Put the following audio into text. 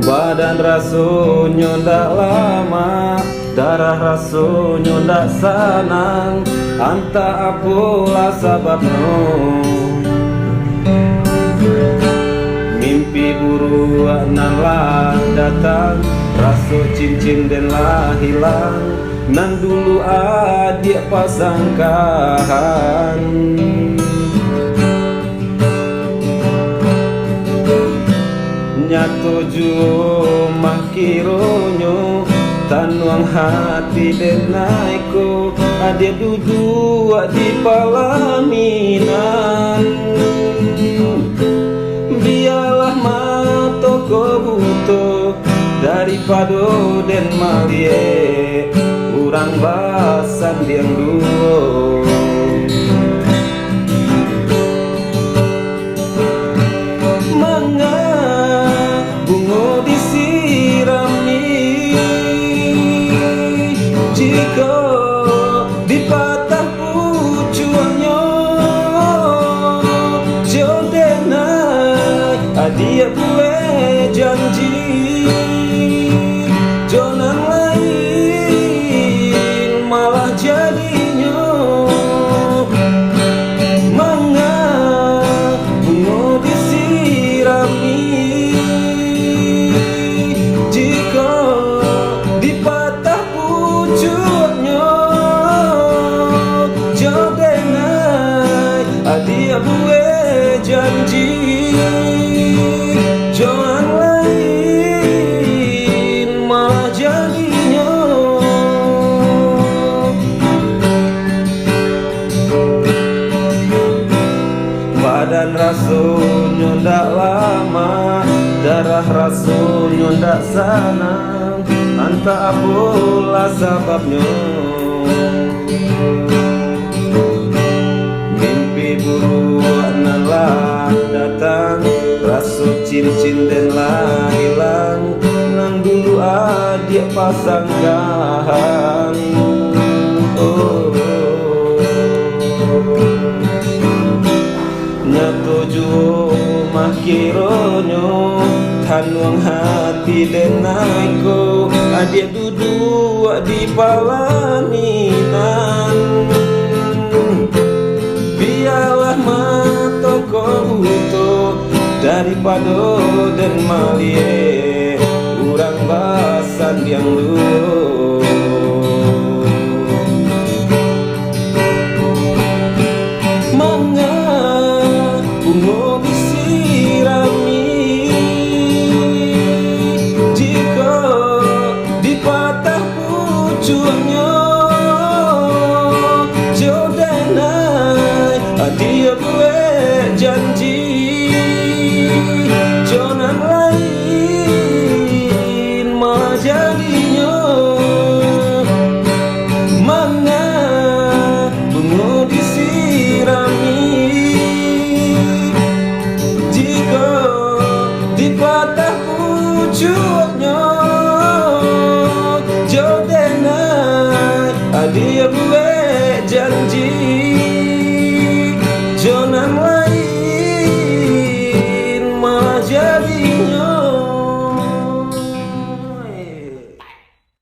Badan rasanya ndak lama, darah rasanya ndak senang. Anta apalah sababnya? Mimpi buruan lah datang, rasa cincin dan lah hilang. Nan dulu adik pasangkan, nyato jumah kironyo tanuang hati dan naiko adik duduk di palaminan. Biarlah mata ko butuh daripada den malie urang basan diang dulu. Jika dipatah pucuannya jodenai adia gue janji jonan lain malah jadinya manga bunga disirami. Jika dipatah pucuannya jodenai adia gue janji jangan lain malah jadinya. Badan rasanya ndak lama, darah rasanya ndak senang. Anta apalah sababnya? Mimpi buruan lah datang, rasa cincin dan lah hilang. Nang dulu adik pasangkan, nyato jumah kironyo tanuang hati dan naiko adik duduk di palaminan. Biarlah mata ko butuh daripada den malie urang basan yang dulu. Manga bunga disirami, jika dipatah pucuannya jodenai adia gue janji jonan lain malah jadinya mana bunga disirami. Jika dipatah pucuknya jodenai adia gue janji